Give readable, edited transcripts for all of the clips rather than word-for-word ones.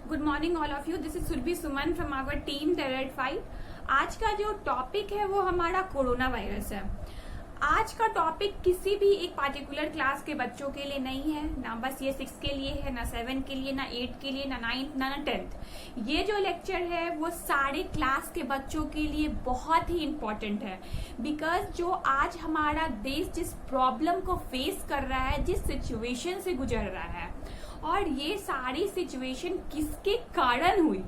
Good morning all of you. This is Surabhi Suman from our team टेरेड 5। आज का जो टॉपिक है वो हमारा कोरोना वायरस है। आज का टॉपिक किसी भी एक पार्टिकुलर क्लास के बच्चों के लिए नहीं है, ना बस ये 6 के लिए है, ना 7 के लिए, ना 8 के लिए, ना 9th, ना 10th। ये जो लेक्चर है वो सारे क्लास के बच्चों के लिए बहुत ही इम्पोर्टेंट है, बिकॉज जो आज हमारा देश जिस प्रॉब्लम को फेस कर रहा है, जिस सिचुएशन से गुजर रहा है, और ये सारी सिचुएशन किसके कारण हुई,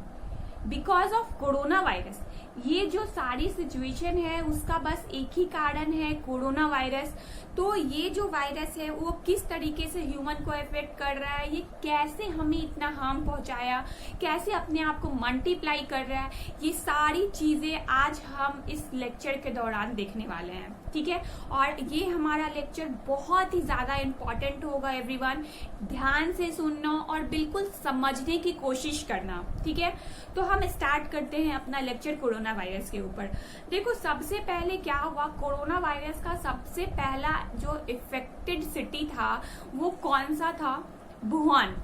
बिकॉज ऑफ कोरोना वायरस। ये जो सारी सिचुएशन है उसका बस एक ही कारण है, कोरोना वायरस। तो ये जो वायरस है वो किस तरीके से ह्यूमन को इफेक्ट कर रहा है, ये कैसे हमें इतना हार्म पहुंचाया, कैसे अपने आप को मल्टीप्लाई कर रहा है, ये सारी चीजें आज हम इस लेक्चर के दौरान देखने वाले हैं। ठीक है, और ये हमारा लेक्चर बहुत ही ज्यादा इम्पोर्टेंट होगा एवरीवन। ध्यान से सुनना और बिल्कुल समझने की कोशिश करना। ठीक है, तो हम स्टार्ट करते हैं अपना लेक्चर कोरोना वायरस के ऊपर। देखो, सबसे पहले क्या हुआ, कोरोना वायरस का सबसे पहला जो इफेक्टेड सिटी था वो कौन सा था? Wuhan,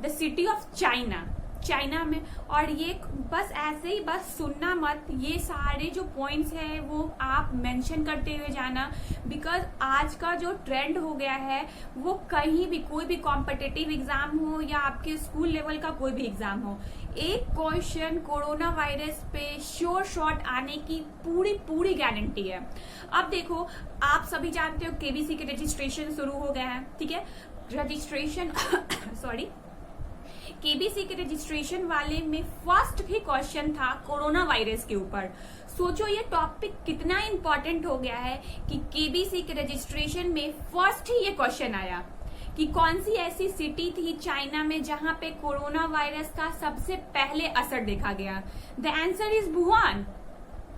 the city of China में। और ये बस ऐसे ही बस सुनना मत, ये सारे जो पॉइंट्स हैं वो आप मेंशन करते हुए जाना, बिकॉज आज का जो ट्रेंड हो गया है वो कहीं भी कोई भी कॉम्पिटिटिव एग्जाम हो या आपके स्कूल लेवल का कोई भी एग्जाम हो, एक क्वेश्चन कोरोना वायरस पे श्योर शॉट आने की पूरी गारंटी है। अब देखो, आप सभी जानते हो केबीसी के रजिस्ट्रेशन शुरू हो गया है। ठीक है, रजिस्ट्रेशन केबीसी के रजिस्ट्रेशन वाले में फर्स्ट ही क्वेश्चन था कोरोना वायरस के ऊपर। सोचो ये टॉपिक कितना इंपॉर्टेंट हो गया है कि केबीसी के रजिस्ट्रेशन में फर्स्ट ही ये क्वेश्चन आया कि कौन सी ऐसी सिटी थी चाइना में जहां पे कोरोना वायरस का सबसे पहले असर देखा गया। The answer is Wuhan.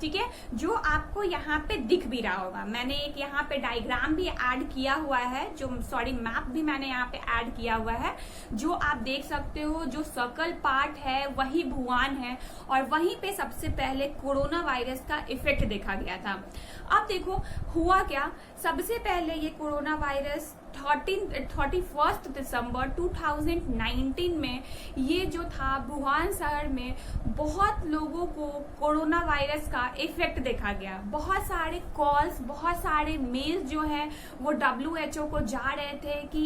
ठीक है, जो आपको यहाँ पे दिख भी रहा होगा, मैंने एक यहाँ पे डायग्राम भी ऐड किया हुआ है, मैप भी मैंने यहाँ पे ऐड किया हुआ है, जो आप देख सकते हो। जो सर्कल पार्ट है वही वुहान है, और वहीं पे सबसे पहले कोरोना वायरस का इफेक्ट देखा गया था। अब देखो हुआ क्या, सबसे पहले ये कोरोना वायरस 31 दिसंबर 2019 में ये जो था वुहान शहर में बहुत लोगों को कोरोना वायरस का इफेक्ट देखा गया। बहुत सारे कॉल्स, बहुत सारे मेल्स जो है वो WHO को जा रहे थे कि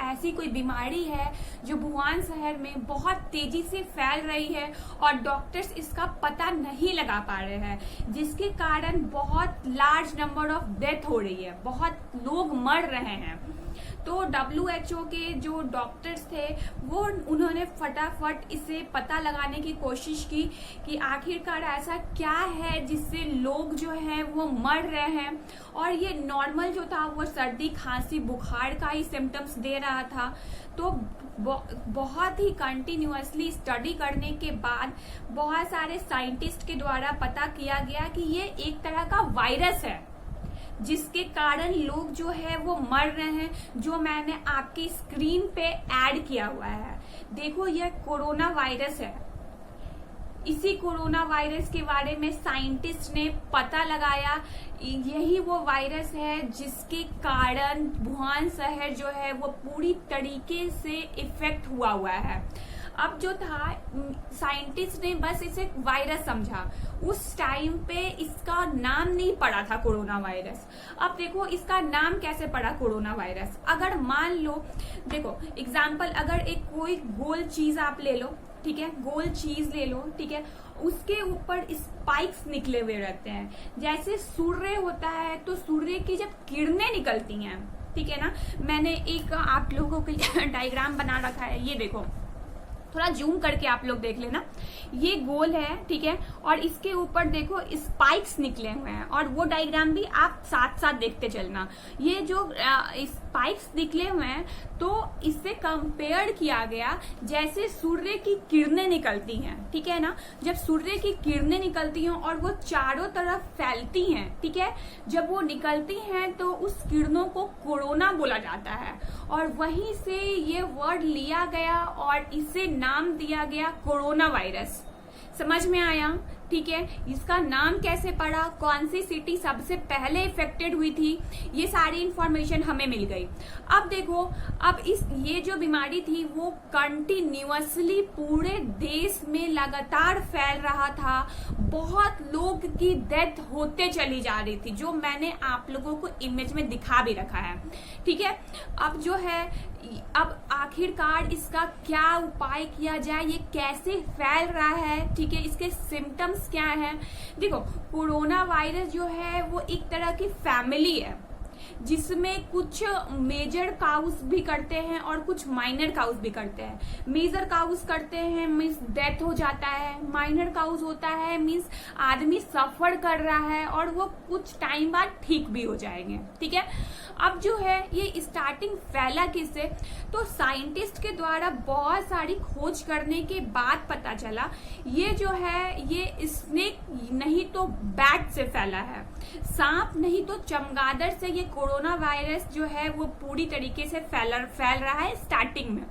ऐसी कोई बीमारी है जो वुहान शहर में बहुत तेजी से फैल रही है और डॉक्टर्स इसका पता नहीं लगा पा रहे हैं, जिसके कारण बहुत लार्ज नंबर ऑफ डेथ हो रही है, बहुत लोग मर रहे हैं। तो WHO के जो डॉक्टर्स थे वो उन्होंने फटाफट इसे पता लगाने की कोशिश की कि आखिरकार ऐसा क्या है जिससे लोग जो है वो मर रहे हैं। और ये नॉर्मल जो था वो सर्दी, खांसी, बुखार का ही सिम्टम्स दे रहा था। तो बहुत ही कंटिन्यूअसली स्टडी करने के बाद बहुत सारे साइंटिस्ट के द्वारा पता किया गया कि ये एक तरह का वायरस है जिसके कारण लोग जो है वो मर रहे हैं, जो मैंने आपकी स्क्रीन पे ऐड किया हुआ है। देखो, यह कोरोना वायरस है। इसी कोरोना वायरस के बारे में साइंटिस्ट ने पता लगाया, यही वो वायरस है जिसके कारण वुहान शहर जो है वो पूरी तरीके से इफेक्ट हुआ है। अब जो था, साइंटिस्ट ने बस इसे वायरस समझा, उस टाइम पे इसका नाम नहीं पड़ा था कोरोना वायरस। अब देखो इसका नाम कैसे पड़ा कोरोना वायरस। अगर मान लो, देखो एग्जाम्पल, अगर एक कोई गोल चीज आप ले लो, ठीक है, गोल चीज ले लो, ठीक है, उसके ऊपर स्पाइक्स निकले हुए रहते हैं। जैसे सूर्य होता है तो सूर्य की जब किरणें निकलती हैं, ठीक है ना, मैंने एक आप लोगों के लिए डायग्राम बना रखा है, ये देखो, थोड़ा जूम करके आप लोग देख लेना। ये गोल है, ठीक है, और इसके ऊपर देखो स्पाइक्स निकले हुए हैं, और वो डायग्राम भी आप साथ साथ देखते चलना। ये जो स्पाइक्स निकले हुए हैं तो इससे कंपेयर किया गया जैसे सूर्य की किरणें निकलती हैं, ठीक है ना। जब सूर्य की किरणें निकलती हैं और वो चारों तरफ फैलती हैं, ठीक है, जब वो निकलती हैं तो उस किरणों को कोरोना बोला जाता है, और वहीं से ये वर्ड लिया गया और इसे नाम दिया गया कोरोना वायरस। समझ में आया? ठीक है, इसका नाम कैसे पड़ा, कौन सी सिटी सबसे पहले इफेक्टेड हुई थी, ये सारी इंफॉर्मेशन हमें मिल गई। अब देखो, अब ये जो बीमारी थी वो कंटिन्यूअसली पूरे देश में लगातार फैल रहा था, बहुत लोग की डेथ होते चली जा रही थी, जो मैंने आप लोगों को इमेज में दिखा भी रखा है। ठीक है, अब जो है, अब आखिरकार इसका क्या उपाय किया जाए, ये कैसे फैल रहा है, ठीक है, इसके सिम्टम्स क्या है। देखो, कोरोना वायरस जो है वो एक तरह की फैमिली है, जिसमें कुछ मेजर काउस भी करते हैं और कुछ माइनर काउस भी करते हैं। मेजर काउस करते हैं मीन्स डेथ हो जाता है, माइनर काउस होता है मीन्स आदमी सफर कर रहा है और वो कुछ टाइम बाद ठीक भी हो जाएंगे। ठीक है, अब जो है ये स्टार्टिंग फैला किससे, तो साइंटिस्ट के द्वारा बहुत सारी खोज करने के बाद पता चला ये जो है ये स्नेक नहीं तो बैट से फैला है, सांप नहीं तो चमगादड़ से ये कोरोना वायरस जो है वो पूरी तरीके से फैल रहा है स्टार्टिंग में।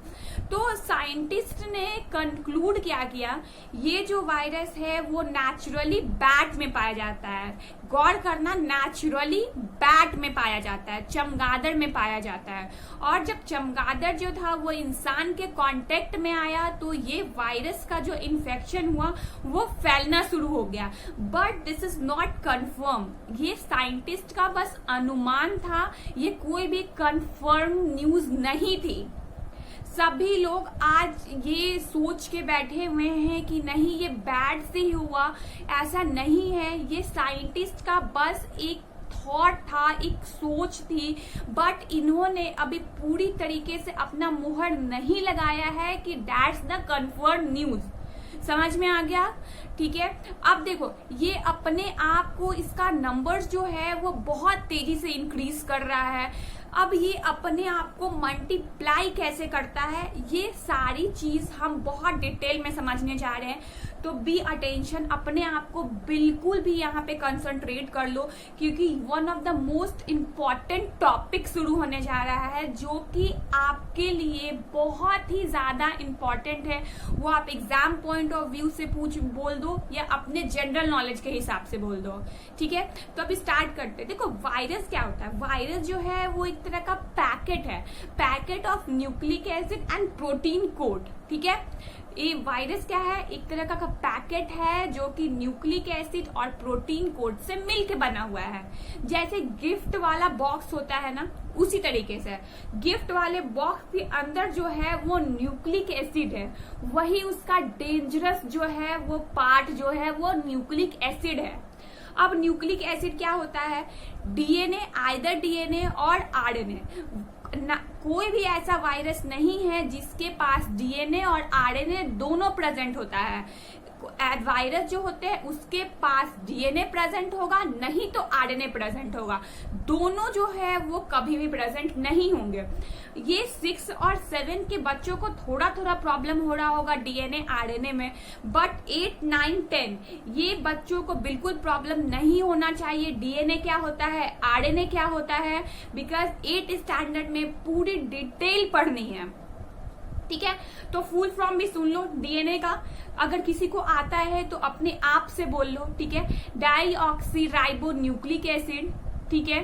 तो साइंटिस्ट ने कंक्लूड क्या किया, ये जो वायरस है वो नेचुरली बैट में पाया जाता है। गौर करना, नेचुरली बैट में पाया जाता है, चमगादड़ में पाया जाता है। और जब चमगादड़ जो था वो इंसान के कांटेक्ट में आया तो ये वायरस का जो इन्फेक्शन हुआ वो फैलना शुरू हो गया। But this is not confirm, ये साइंटिस्ट का बस अनुमान था, ये कोई भी कंफर्म न्यूज नहीं थी। सभी लोग आज ये सोच के बैठे हुए हैं कि नहीं ये बैड से ही हुआ, ऐसा नहीं है, ये साइंटिस्ट का बस एक थॉट था, एक सोच थी। बट इन्होंने अभी पूरी तरीके से अपना मुहर नहीं लगाया है कि दैट्स द कंफर्म न्यूज। समझ में आ गया? ठीक है, अब देखो ये अपने आप को, इसका नंबर्स जो है वो बहुत तेजी से इंक्रीज कर रहा है। अब ये अपने आप को मल्टीप्लाई कैसे करता है, ये सारी चीज हम बहुत डिटेल में समझने जा रहे हैं। तो बी अटेंशन, अपने आप को बिल्कुल भी यहाँ पे कंसंट्रेट कर लो, क्योंकि one of the most important topic शुरू होने जा रहा है जो कि आपके लिए बहुत ही ज्यादा इम्पॉर्टेंट है। वो आप एग्जाम पॉइंट ऑफ व्यू से बोल दो या अपने जनरल नॉलेज के हिसाब से बोल दो। ठीक है, तो अभी स्टार्ट करते हैं। देखो वायरस क्या होता है, वायरस जो है वो एक तरह का पैकेट है, packet of nucleic acid and protein code. ठीक है, ये वायरस क्या है, एक तरह का पैकेट है जो कि न्यूक्लिक एसिड और प्रोटीन कोड से मिलकर बना हुआ है। जैसे गिफ्ट वाला बॉक्स होता है ना, उसी तरीके से गिफ्ट वाले बॉक्स के अंदर जो है वो न्यूक्लिक एसिड है, वही उसका डेंजरस जो है वो पार्ट जो है वो न्यूक्लिक एसिड है। अब न्यूक्लिक एसिड क्या होता है, डीएनए, आइदर डीएनए और आरएनए। कोई भी ऐसा वायरस नहीं है जिसके पास डीएनए और आरएनए दोनों प्रेजेंट होता है। वायरस जो होते हैं उसके पास डीएनए प्रेजेंट होगा, नहीं तो आरएनए प्रेजेंट होगा, दोनों जो है वो कभी भी प्रेजेंट नहीं होंगे। ये 6 और 7 के बच्चों को थोड़ा थोड़ा प्रॉब्लम हो रहा होगा डीएनए आरएनए में, बट 8, 9, 10 ये बच्चों को बिल्कुल प्रॉब्लम नहीं होना चाहिए। डीएनए क्या होता है, आरएनए क्या होता है, बिकॉज 8 स्टैंडर्ड में पूरी डिटेल पढ़नी है। ठीक है, तो फुल फॉर्म भी सुन लो डीएनए का, अगर किसी को आता है तो अपने आप से बोल लो। ठीक है, डाईऑक्सी राइबो न्यूक्लिक एसिड। ठीक है,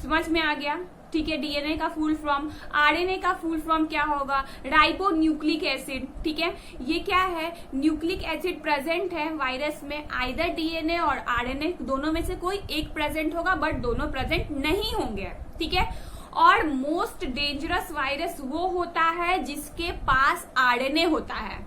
समझ में आ गया? ठीक है, डीएनए का फुल फॉर्म, आरएनए का फुल फॉर्म क्या होगा, राइबो न्यूक्लिक एसिड। ठीक है, ये क्या है, न्यूक्लिक एसिड प्रेजेंट है वायरस में, आइदर डीएनए और आरएनए दोनों में से कोई एक प्रेजेंट होगा, बट दोनों प्रेजेंट नहीं होंगे। ठीक है, और मोस्ट डेंजरस वायरस वो होता है जिसके पास आरएनए होता है।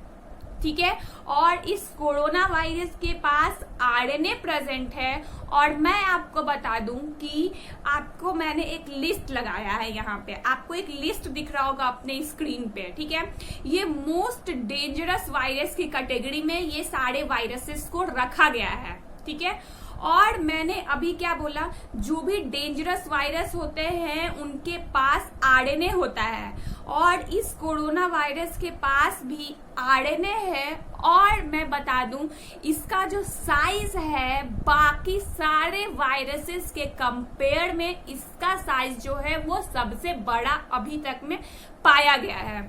ठीक है, और इस कोरोना वायरस के पास आरएनए प्रेजेंट है। और मैं आपको बता दूं कि आपको मैंने एक लिस्ट लगाया है, यहाँ पे आपको एक लिस्ट दिख रहा होगा अपने स्क्रीन पे। ठीक है, ये मोस्ट डेंजरस वायरस की कैटेगरी में ये सारे वायरसेस को रखा गया है। ठीक है, और मैंने अभी क्या बोला, जो भी डेंजरस वायरस होते हैं उनके पास आरएनए होता है, और इस कोरोना वायरस के पास भी आरएनए है। और मैं बता दूं इसका जो साइज है बाकी सारे वायरसेस के कंपेयर में इसका साइज जो है वो सबसे बड़ा अभी तक में पाया गया है।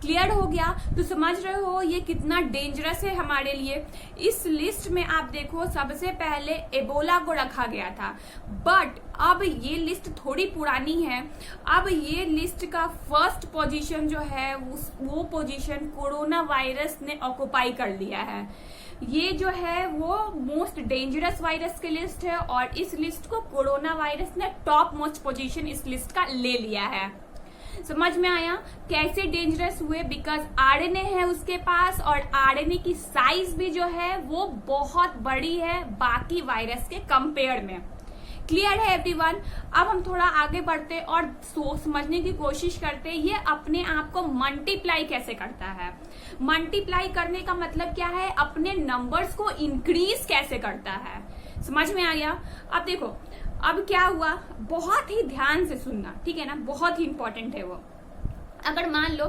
क्लियर हो गया? तो समझ रहे हो ये कितना डेंजरस है हमारे लिए। इस लिस्ट में आप देखो सबसे पहले एबोला को रखा गया था, बट अब ये लिस्ट थोड़ी पुरानी है। अब ये लिस्ट का फर्स्ट पोजीशन जो है वो पोजीशन कोरोना वायरस ने ऑक्युपाई कर लिया है। ये जो है वो मोस्ट डेंजरस वायरस की लिस्ट है और इस लिस्ट को कोरोना वायरस ने टॉप मोस्ट पोजीशन इस लिस्ट का ले लिया है। समझ में आया कैसे डेंजरस हुए? बिकॉज आरएनए है उसके पास और आरएनए की साइज भी जो है वो बहुत बड़ी है बाकी वायरस के कंपेयर में। क्लियर है एवरीवन? अब हम थोड़ा आगे बढ़ते और समझने की कोशिश करते ये अपने आप को मल्टीप्लाई कैसे करता है। मल्टीप्लाई करने का मतलब क्या है? अपने नंबर्स को इंक्रीज कैसे करता है। समझ में आ गया? अब देखो अब क्या हुआ, बहुत ही ध्यान से सुनना, ठीक है ना, बहुत ही इंपॉर्टेंट है वो। अगर मान लो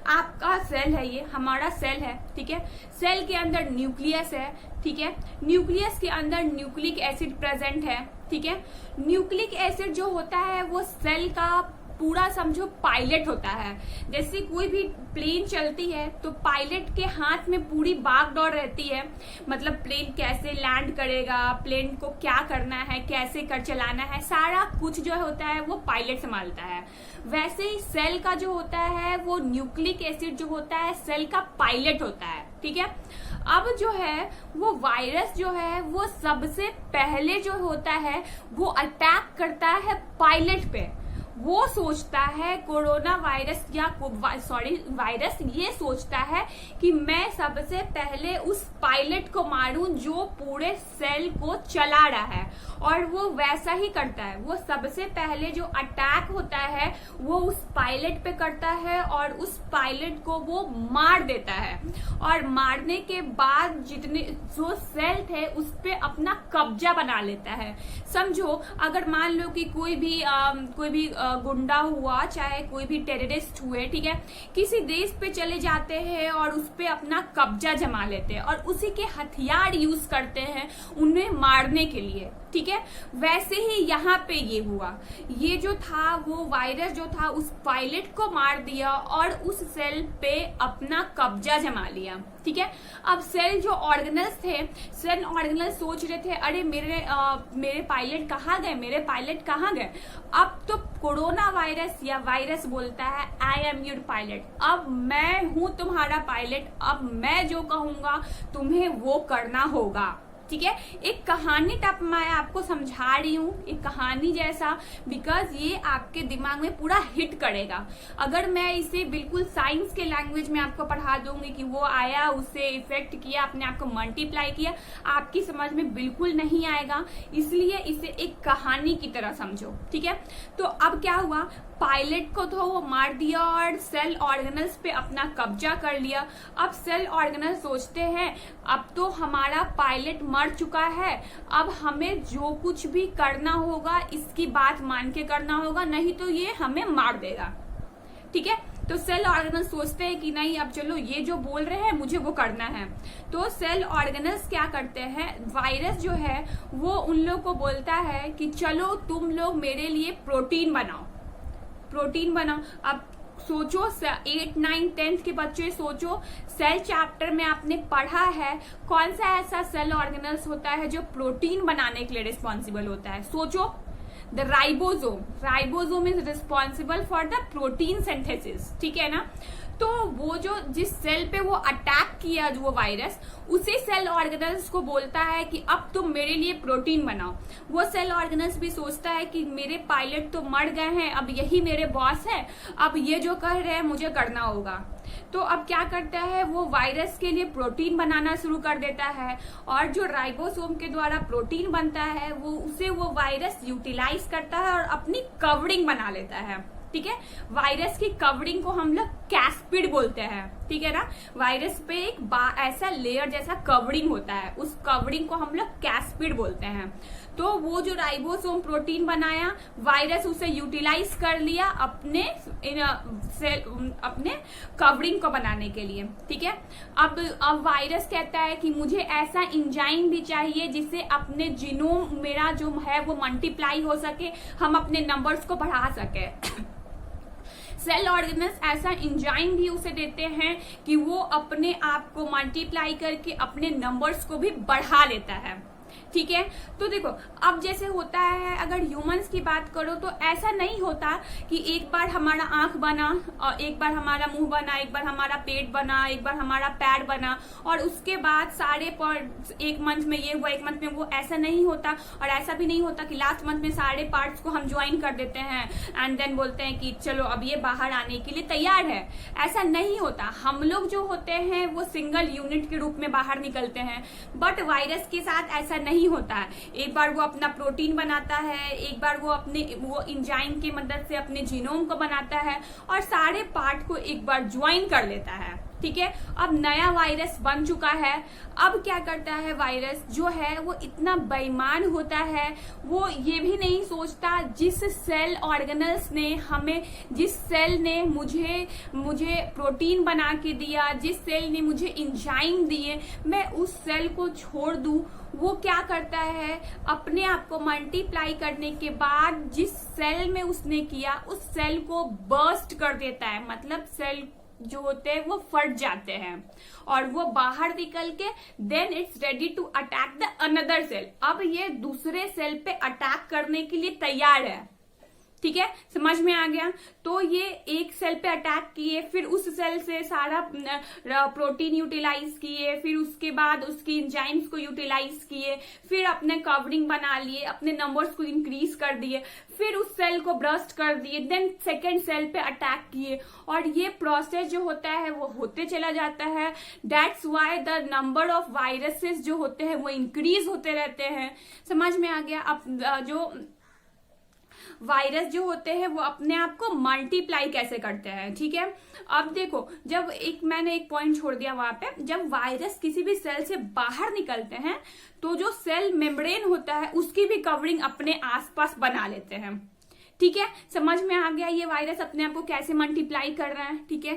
आपका सेल है, ये हमारा सेल है, ठीक है, सेल के अंदर न्यूक्लियस है, ठीक है, न्यूक्लियस के अंदर न्यूक्लिक एसिड प्रेजेंट है, ठीक है। न्यूक्लिक एसिड जो होता है वो सेल का पूरा समझो पायलट होता है। जैसे कोई भी प्लेन चलती है तो पायलट के हाथ में पूरी बागडोर रहती है, मतलब प्लेन कैसे लैंड करेगा, प्लेन को क्या करना है, कैसे कर चलाना है, सारा कुछ जो होता है वो पायलट संभालता है। वैसे ही सेल का जो होता है वो न्यूक्लिक एसिड जो होता है सेल का पायलट होता है, ठीक है। अब जो है वो वायरस जो है वो सबसे पहले जो होता है वो अटैक करता है पायलट पे। वो सोचता है कोरोना वायरस या वायरस ये सोचता है कि मैं सबसे पहले उस पायलट को मारूं जो पूरे सेल को चला रहा है, और वो वैसा ही करता है। वो सबसे पहले जो अटैक होता है वो उस पायलट पे करता है और उस पायलट को वो मार देता है, और मारने के बाद जितने जो सेल थे उस पे अपना कब्जा बना लेता है। समझो अगर मान लो कि कोई भी गुंडा हुआ, चाहे कोई भी टेररिस्ट हुए, ठीक है, किसी देश पे चले जाते हैं और उस पे अपना कब्जा जमा लेते हैं और उसी के हथियार यूज करते हैं उन्हें मारने के लिए, ठीक है। वैसे ही यहाँ पे ये हुआ, ये जो था वो वायरस जो था उस पायलट को मार दिया और उस सेल पे अपना कब्जा जमा लिया, ठीक है। अब सेल जो ऑर्गेनल्स थे, सेल ऑर्गेनल्स सोच रहे थे अरे मेरे पायलट कहाँ गए, मेरे पायलट कहाँ गए। अब तो कोरोना वायरस या वायरस बोलता है आई एम योर पायलट, अब मैं हूं तुम्हारा पायलट, अब मैं जो कहूंगा तुम्हें वो करना होगा, ठीक है। एक कहानी टाइप मैं आपको समझा रही हूँ, एक कहानी जैसा, बिकॉज ये आपके दिमाग में पूरा हिट करेगा। अगर मैं इसे बिल्कुल साइंस के लैंग्वेज में आपको पढ़ा दूंगी कि वो आया, उसे इफेक्ट किया, अपने आप को मल्टीप्लाई किया, आपकी समझ में बिल्कुल नहीं आएगा, इसलिए इसे एक कहानी की तरह समझो, ठीक है। तो अब क्या हुआ, पायलट को तो वो मार दिया और सेल ऑर्गेनल्स पे अपना कब्जा कर लिया। अब सेल ऑर्गेनल सोचते हैं अब तो हमारा पायलट मर चुका है, अब हमें जो कुछ भी करना होगा इसकी बात मान के करना होगा, नहीं तो ये हमें मार देगा, ठीक है। तो सेल ऑर्गेनल सोचते हैं कि नहीं अब चलो ये जो बोल रहे हैं मुझे वो करना है। तो सेल ऑर्गेनल्स क्या करते हैं, वायरस जो है वो उन लोग को बोलता है कि चलो तुम लोग मेरे लिए प्रोटीन बनाओ, प्रोटीन बनाओ। अब सोचो 8, 9, 10 के बच्चे सोचो, सेल चैप्टर में आपने पढ़ा है कौन सा ऐसा सेल ऑर्गेनल्स होता है जो प्रोटीन बनाने के लिए रिस्पॉन्सिबल होता है। सोचो, the ribosome is responsible for the protein synthesis, ठीक है ना। तो वो जो जिस सेल पे वो अटैक किया जो वो वायरस, उसी सेल ऑर्गेनल्स को बोलता है कि अब तुम मेरे लिए प्रोटीन बनाओ। वो सेल ऑर्गेनल्स भी सोचता है कि मेरे पायलट तो मर गए हैं, अब यही मेरे बॉस है, अब ये जो कह रहे हैं मुझे करना होगा। तो अब क्या करता है, वो वायरस के लिए प्रोटीन बनाना शुरू कर देता है, और जो राइबोसोम के द्वारा प्रोटीन बनता है वो उसे वो वायरस यूटिलाइज करता है और अपनी कवरिंग बना लेता है, ठीक है। वायरस की कवरिंग को हम लोग कैस्पिड बोलते हैं, ठीक है ना। वायरस पे एक ऐसा लेयर जैसा कवरिंग होता है, उस कवरिंग को हम लोग कैस्पिड बोलते हैं। तो वो जो राइबोसोम प्रोटीन बनाया, वायरस उसे यूटिलाइज कर लिया अपने कवरिंग को बनाने के लिए, ठीक है। अब वायरस कहता है कि मुझे ऐसा इंजाइम भी चाहिए जिससे अपने जीनोम मेरा जो है वो मल्टीप्लाई हो सके, हम अपने नंबर्स को बढ़ा सके। सेल ऑर्गेनल्स ऐसा एंजाइम भी उसे देते हैं कि वो अपने आप को मल्टीप्लाई करके अपने नंबर्स को भी बढ़ा लेता है। ठीक है, तो देखो अब जैसे होता है, अगर ह्यूमंस की बात करो तो ऐसा नहीं होता कि एक बार हमारा आंख बना और एक बार हमारा मुंह बना, एक बार हमारा पेट बना, एक बार हमारा पैर बना और उसके बाद सारे पार्ट्स एक मंथ में ये हुआ, एक मंथ में वो, ऐसा नहीं होता। और ऐसा भी नहीं होता कि लास्ट मंथ में सारे पार्ट्स को हम ज्वाइन कर देते हैं एंड देन बोलते हैं कि चलो अब ये बाहर आने के लिए तैयार है। ऐसा नहीं होता। हम लोग जो होते हैं वो सिंगल यूनिट के रूप में बाहर निकलते हैं, बट वायरस के साथ ऐसा नहीं होता है। एक बार वो अपना प्रोटीन बनाता है, एक बार वो एंजाइम की मदद से अपने जीनोम को बनाता है और सारे पार्ट को एक बार ज्वाइन कर लेता है। ठीक है, अब नया वायरस बन चुका है। अब क्या करता है वायरस जो है वो इतना बेईमान होता है, वो ये भी नहीं सोचता जिस सेल ऑर्गेनल्स ने हमें, जिस सेल ने मुझे प्रोटीन बना के दिया, जिस सेल ने मुझे एंजाइम दिए, मैं उस सेल को छोड़ दूं। वो क्या करता है, अपने आप को मल्टीप्लाई करने के बाद जिस सेल में उसने किया उस सेल को बर्स्ट कर देता है। मतलब सेल जो होते हैं वो फट जाते हैं और वो बाहर निकल के then it's ready to attack the another cell. अब ये दूसरे सेल पे अटैक करने के लिए तैयार है। ठीक है, समझ में आ गया। तो ये एक सेल पे अटैक किए, फिर उस सेल से सारा प्रोटीन यूटिलाइज किए, फिर उसके बाद उसकी एंजाइम्स को यूटिलाइज किए, फिर अपने कवरिंग बना लिए, अपने नंबर्स को इंक्रीज कर दिए, फिर उस सेल को ब्रस्ट कर दिए, देन सेकेंड सेल पे अटैक किए और ये प्रोसेस जो होता है वो होते चला जाता है। That's why the number of viruses जो होते हैं वो इंक्रीज होते रहते हैं। समझ में आ गया। अब जो वायरस जो होते हैं वो अपने आप को मल्टीप्लाई कैसे करते हैं। ठीक है, अब देखो जब मैंने एक पॉइंट छोड़ दिया वहां पे, जब वायरस किसी भी सेल से बाहर निकलते हैं तो जो सेल मेम्ब्रेन होता है उसकी भी कवरिंग अपने आसपास बना लेते हैं। ठीक है, समझ में आ गया ये वायरस अपने आप को कैसे मल्टीप्लाई कर रहे हैं। ठीक है,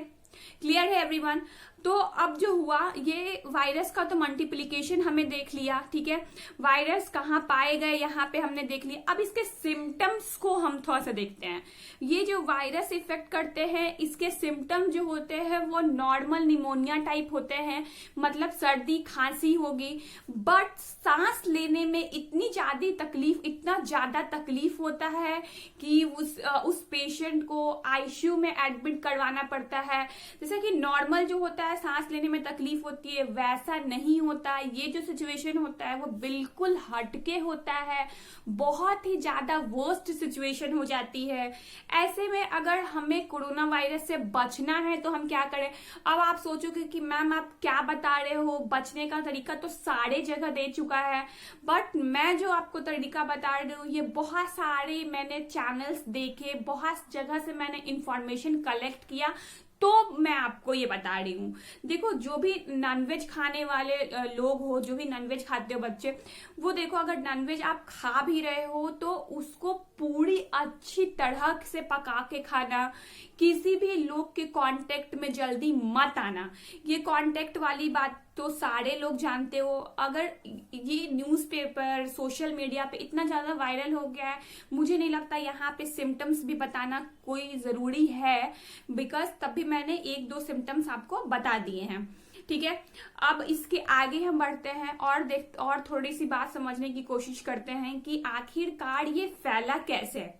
क्लियर है एवरीवन। तो अब जो हुआ, ये वायरस का तो मल्टीप्लिकेशन हमें देख लिया। ठीक है, वायरस कहाँ पाए गए यहाँ पे हमने देख लिया। अब इसके सिम्टम्स को हम थोड़ा सा देखते हैं। ये जो वायरस इफेक्ट करते हैं, इसके सिम्टम जो होते हैं वो नॉर्मल निमोनिया टाइप होते हैं, मतलब सर्दी खांसी होगी, बट सांस लेने में इतना ज्यादा तकलीफ होता है कि उस पेशेंट को आईसीयू में एडमिट करवाना पड़ता है। जैसे कि नॉर्मल जो होता है सांस लेने में तकलीफ होती है, वैसा नहीं होता। ये जो सिचुएशन होता है वो बिल्कुल हटके होता है, बहुत ही ज्यादा वर्स्ट सिचुएशन हो जाती है। ऐसे में अगर हमें कोरोना वायरस से बचना है तो हम क्या करें। अब आप सोचोगे कि मैम आप क्या बता रहे हो, बचने का तरीका तो सारे जगह दे चुका है, बट मैं जो आपको तरीका बता रही हूँ ये बहुत सारे मैंने चैनल्स देखे, बहुत जगह से मैंने इंफॉर्मेशन कलेक्ट किया, तो मैं आपको ये बता रही हूँ। देखो जो भी नॉनवेज खाने वाले लोग हो, जो भी नॉनवेज खाते हो बच्चे, वो देखो अगर नॉनवेज आप खा भी रहे हो तो उसको पूरी अच्छी तरह से पका के खाना, किसी भी लोग के कांटेक्ट में जल्दी मत आना। ये कांटेक्ट वाली बात तो सारे लोग जानते हो। अगर ये न्यूज़पेपर सोशल मीडिया पे इतना ज्यादा वायरल हो गया है, मुझे नहीं लगता यहाँ पे सिम्टम्स भी बताना कोई जरूरी है, बिकॉज तभी मैंने 1-2 सिम्टम्स आपको बता दिए हैं। ठीक है, अब इसके आगे हम बढ़ते हैं और थोड़ी सी बात समझने की कोशिश करते हैं कि आखिरकार ये फैला कैसे।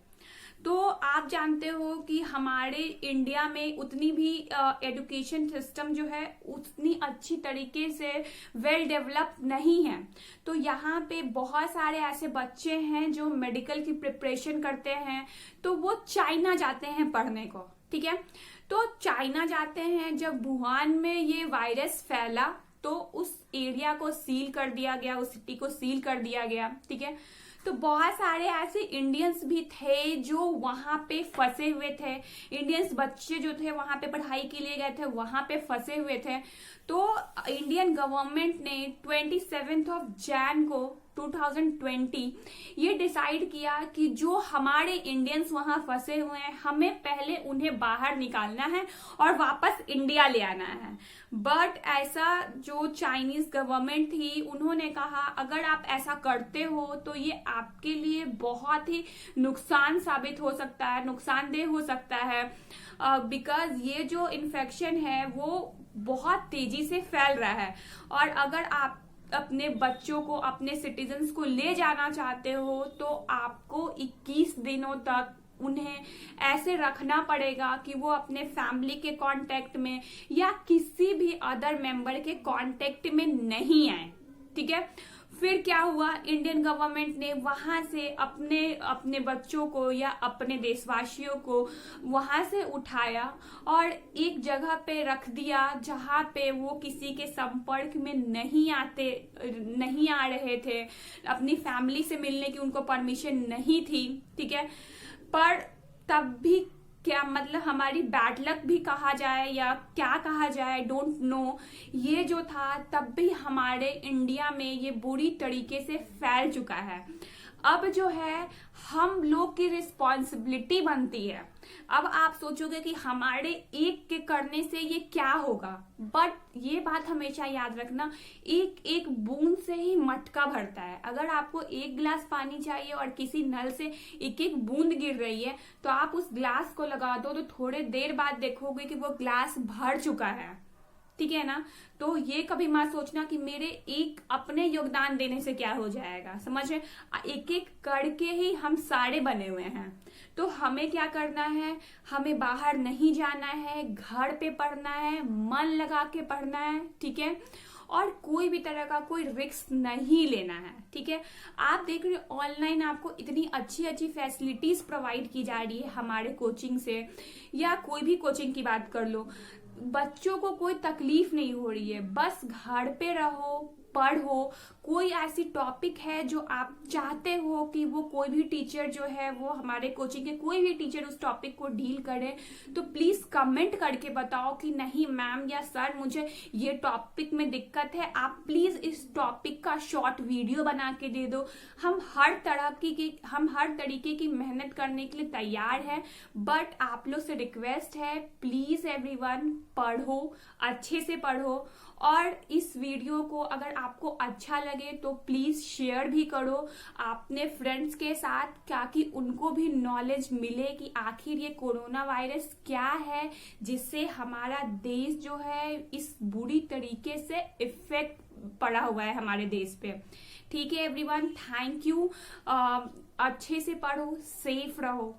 तो आप जानते हो कि हमारे इंडिया में उतनी भी एजुकेशन सिस्टम जो है उतनी अच्छी तरीके से वेल डेवलप नहीं है। तो यहाँ पे बहुत सारे ऐसे बच्चे हैं जो मेडिकल की प्रिपरेशन करते हैं, तो वो चाइना जाते हैं पढ़ने को। ठीक है, तो चाइना जाते हैं, जब वुहान में ये वायरस फैला तो उस एरिया को सील कर दिया गया, उस सिटी को सील कर दिया गया। ठीक है, तो बहुत सारे ऐसे इंडियंस भी थे जो वहां पे फंसे हुए थे। इंडियंस बच्चे जो थे वहां पे पढ़ाई के लिए गए थे, वहां पे फंसे हुए थे। तो इंडियन गवर्नमेंट ने 27 जनवरी को 2020 ये डिसाइड किया कि जो हमारे इंडियंस वहां फंसे हुए हैं हमें पहले उन्हें बाहर निकालना है और वापस इंडिया ले आना है। बट ऐसा जो चाइनीज गवर्नमेंट थी उन्होंने कहा अगर आप ऐसा करते हो तो ये आपके लिए बहुत ही नुकसान साबित हो सकता है, नुकसानदेह हो सकता है, बिकॉज ये जो इन्फेक्शन है वो बहुत तेजी से फैल रहा है और अगर आप अपने बच्चों को, अपने सिटीजन्स को ले जाना चाहते हो तो आपको 21 दिनों तक उन्हें ऐसे रखना पड़ेगा कि वो अपने फैमिली के कांटेक्ट में या किसी भी अदर मेंबर के कांटेक्ट में नहीं आए। ठीक है, फिर क्या हुआ, इंडियन गवर्नमेंट ने वहां से अपने बच्चों को या अपने देशवासियों को वहां से उठाया और एक जगह पे रख दिया जहां पे वो किसी के संपर्क में नहीं आ रहे थे, अपनी फैमिली से मिलने की उनको परमिशन नहीं थी। ठीक है, पर तब भी क्या मतलब हमारी बैड लक भी कहा जाए या क्या कहा जाए, डोंट नो, ये जो था तब भी हमारे इंडिया में ये बुरी तरीके से फैल चुका है। अब जो है हम लोग की रिस्पॉन्सिबिलिटी बनती है। अब आप सोचोगे कि हमारे एक के करने से ये क्या होगा, बट ये बात हमेशा याद रखना, एक एक बूंद से ही मटका भरता है। अगर आपको एक गिलास पानी चाहिए और किसी नल से एक एक बूंद गिर रही है तो आप उस ग्लास को लगा दो तो थोड़े देर बाद देखोगे कि वो ग्लास भर चुका है। ठीक है ना, तो ये कभी मत सोचना कि मेरे एक अपने योगदान देने से क्या हो जाएगा, समझे, एक एक करके ही हम सारे बने हुए हैं। तो हमें क्या करना है, हमें बाहर नहीं जाना है, घर पे पढ़ना है, मन लगा के पढ़ना है। ठीक है, और कोई भी तरह का कोई रिस्क नहीं लेना है। ठीक है, आप देख रहे हो ऑनलाइन आपको इतनी अच्छी अच्छी फैसिलिटीज प्रोवाइड की जा रही है हमारे कोचिंग से, या कोई भी कोचिंग की बात कर लो, बच्चों को कोई तकलीफ नहीं हो रही है, बस घर पे रहो, पढ़ो। कोई ऐसी टॉपिक है जो आप चाहते हो कि वो कोई भी टीचर जो है वो हमारे कोचिंग के कोई भी टीचर उस टॉपिक को डील करे, तो प्लीज कमेंट करके बताओ कि नहीं मैम या सर मुझे ये टॉपिक में दिक्कत है, आप प्लीज इस टॉपिक का शॉर्ट वीडियो बना के दे दो। हम हर तरीके की मेहनत करने के लिए तैयार है, बट आप लोग से रिक्वेस्ट है प्लीज एवरीवन पढ़ो, अच्छे से पढ़ो। और इस वीडियो को अगर आपको अच्छा लगे तो प्लीज शेयर भी करो अपने फ्रेंड्स के साथ, ताकि उनको भी नॉलेज मिले कि आखिर ये कोरोना वायरस क्या है जिससे हमारा देश जो है इस बुरी तरीके से इफेक्ट पड़ा हुआ है हमारे देश पे। ठीक है एवरीवन, थैंक यू। अच्छे से पढ़ो, सेफ रहो।